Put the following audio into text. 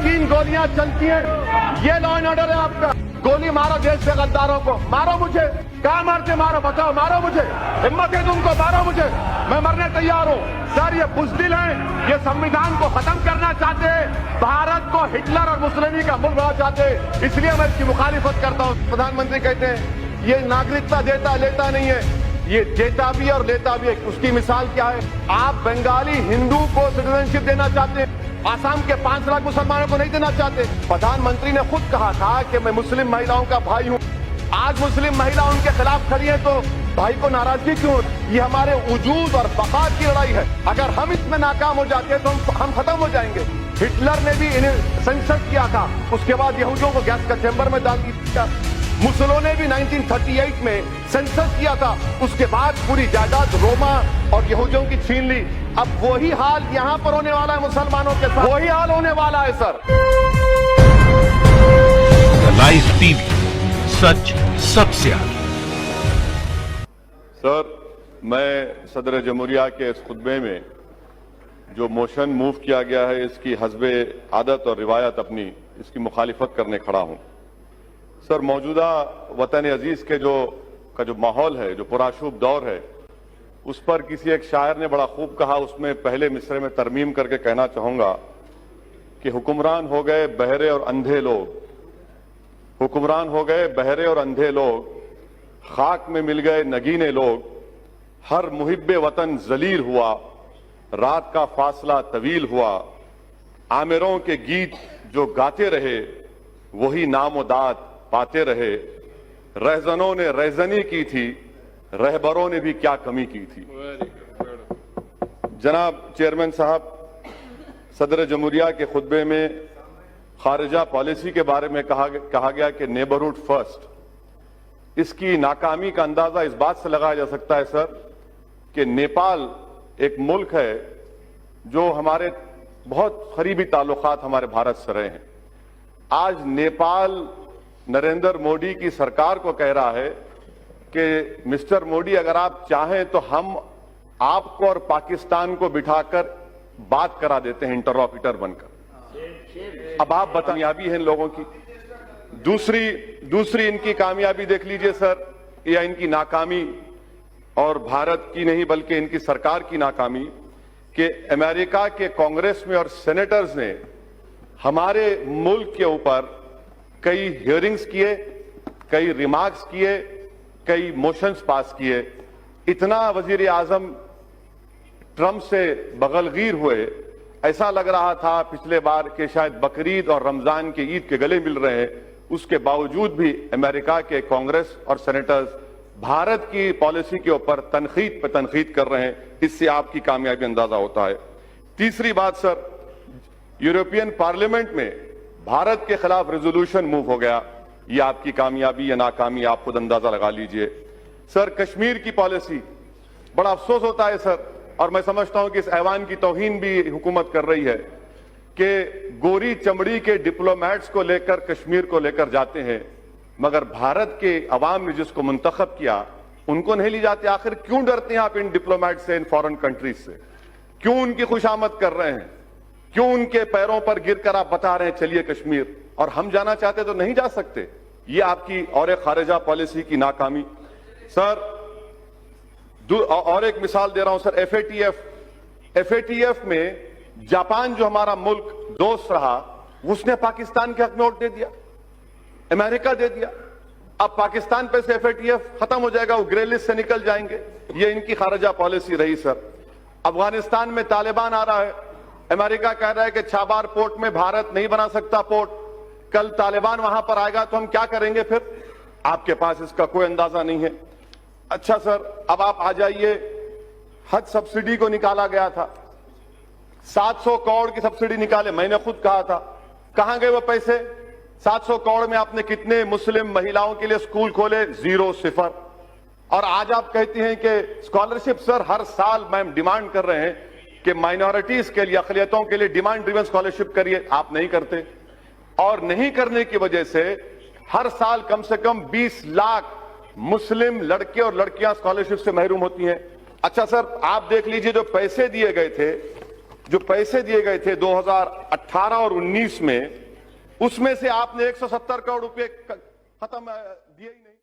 संगीन गोलियां चलती हैं, ये लॉ एंड ऑर्डर है आपका। गोली मारो देश के गद्दारों को, मारो मुझे, कहाँ मारते मारो, बताओ, मारो मुझे, हिम्मत है तुमको, मारो मुझे, मैं मरने तैयार हूँ। सर ये बुज़दिल हैं, ये संविधान को खत्म करना चाहते हैं, भारत को हिटलर और मुसलिनी का मुल्क बनाना चाहते हैं, इसलिए मैं इसकी मुखालिफत करता हूँ। प्रधानमंत्री कहते हैं ये नागरिकता देता लेता नहीं है, ये देता भी और लेता भी है। उसकी मिसाल क्या है? आप बंगाली हिंदू को सिटीजनशिप देना चाहते हैं, आसाम के 5 लाख मुसलमानों को नहीं देना चाहते। प्रधानमंत्री ने खुद कहा था कि मैं मुस्लिम महिलाओं का भाई हूं। आज मुस्लिम महिला उनके खिलाफ खड़ी है तो भाई को नाराजगी क्यों? ये हमारे वजूद और बका की लड़ाई है। अगर हम इसमें नाकाम हो जाते हैं तो हम खत्म हो जाएंगे। हिटलर ने भी इन्हें सेंसर किया था, उसके बाद यहूदियों को गैस का चैम्बर में डाल दिया। मुसलों ने भी 1938 में सेंसस किया था, उसके बाद पूरी जायदाद रोमा और यहूदियों की छीन ली। अब वही हाल यहाँ पर होने वाला है मुसलमानों के साथ, वही हाल होने वाला है सर। लाइव टीवी, सच सबसे आगे। सर, मैं सदर जमहूरिया के इस खुतबे में जो मोशन मूव किया गया है, इसकी हस्बे आदत और रिवायत अपनी इसकी मुखालिफत करने खड़ा हूं। सर, मौजूदा वतन अजीज के जो माहौल है, जो पुराशूब दौर है, उस पर किसी एक शायर ने बड़ा खूब कहा। उसमें पहले मिसरे में तरमीम करके कहना चाहूंगा कि हुक्मरान हो गए बहरे और अंधे लोग, हुक्मरान हो गए बहरे और अंधे लोग, खाक में मिल गए नगीने लोग, हर मुहिब्बे वतन जलील हुआ, रात का फासला तवील हुआ, आमिरों के गीत जो गाते रहे वही नाम दाद पाते रहे, रहजनों ने रहजनी की थी, रहबरों ने भी क्या कमी की थी। जनाब चेयरमैन साहब, सदर जमहूरिया के खुतबे में खारिजा पॉलिसी के बारे में कहा गया कि नेबरहुड फर्स्ट। इसकी नाकामी का अंदाजा इस बात से लगाया जा सकता है सर कि नेपाल एक मुल्क है जो हमारे बहुत करीबी ताल्लुकात हमारे भारत से रहे हैं। आज नेपाल नरेंद्र मोदी की सरकार को कह रहा है कि मिस्टर मोदी, अगर आप चाहें तो हम आपको और पाकिस्तान को बिठाकर बात करा देते हैं इंटरलॉक्यूटर बनकर। अब आप कामयाबी है इन लोगों की। दूसरी इनकी कामयाबी देख लीजिए सर, या इनकी नाकामी, और भारत की नहीं बल्कि इनकी सरकार की नाकामी, कि अमेरिका के कांग्रेस में और सेनेटर्स ने हमारे मुल्क के ऊपर कई हियरिंग्स किए, कई रिमार्क्स किए, कई मोशंस पास किए। इतना वजीर आजम ट्रंप से बगलगीर हुए, ऐसा लग रहा था पिछले बार कि शायद बकरीद और रमजान के ईद के गले मिल रहे हैं। उसके बावजूद भी अमेरिका के कांग्रेस और सेनेटर्स भारत की पॉलिसी के ऊपर तनकीद पर तनकीद कर रहे हैं। इससे आपकी कामयाबी अंदाजा होता है। तीसरी बात सर, यूरोपियन पार्लियामेंट में भारत के खिलाफ रेजोल्यूशन मूव हो गया। ये आपकी कामयाबी या नाकामी आप खुद अंदाजा लगा लीजिए। सर, कश्मीर की पॉलिसी, बड़ा अफसोस होता है सर, और मैं समझता हूं कि इस ऐवान की तौहीन भी हुकूमत कर रही है कि गोरी चमड़ी के डिप्लोमेट्स को लेकर कश्मीर को लेकर जाते हैं, मगर भारत के अवाम ने जिसको मुंतखब किया उनको नहीं ले जाते। आखिर क्यों डरते हैं आप इन डिप्लोमेट से, इन फॉरेन कंट्रीज से? क्यों उनकी खुशामद कर रहे हैं? क्यों उनके पैरों पर गिरकर आप बता रहे हैं चलिए कश्मीर, और हम जाना चाहते तो नहीं जा सकते? ये आपकी और एक खारिजा पॉलिसी की नाकामी। सर, और एक मिसाल दे रहा हूं सर, एफएटीएफ में जापान जो हमारा मुल्क दोस्त रहा, उसने पाकिस्तान के हक में वोट दे दिया, अमेरिका दे दिया। अब पाकिस्तान पे से एफएटीएफ खत्म हो जाएगा, वो ग्रे लिस्ट से निकल जाएंगे। ये इनकी खारिजा पॉलिसी रही सर। अफगानिस्तान में तालिबान आ रहा है, अमेरिका कह रहा है कि छाबार पोर्ट में भारत नहीं बना सकता पोर्ट। कल तालिबान वहां पर आएगा तो हम क्या करेंगे फिर? आपके पास इसका कोई अंदाजा नहीं है। अच्छा सर, अब आप आ जाइए, हज सब्सिडी को निकाला गया था, 700 करोड़ की सब्सिडी निकाले। मैंने खुद कहा था, कहां गए वो पैसे? 700 करोड़ में आपने कितने मुस्लिम महिलाओं के लिए स्कूल खोले? 0, 0। और आज आप कहती हैं कि स्कॉलरशिप। सर, हर साल मैम डिमांड कर रहे हैं कि माइनॉरिटीज के लिए, अक़लियतों के लिए डिमांड ड्रिवन स्कॉलरशिप करिए, आप नहीं करते। और नहीं करने की वजह से हर साल कम से कम 20 लाख मुस्लिम लड़के और लड़कियां स्कॉलरशिप से महरूम होती हैं। अच्छा सर, आप देख लीजिए, जो पैसे दिए गए थे جو پیسے دیے گئے تھے 2018 اور 19 میں، اس میں سے آپ نے 170 کروڑ روپے ختم دیے ہی نہیں.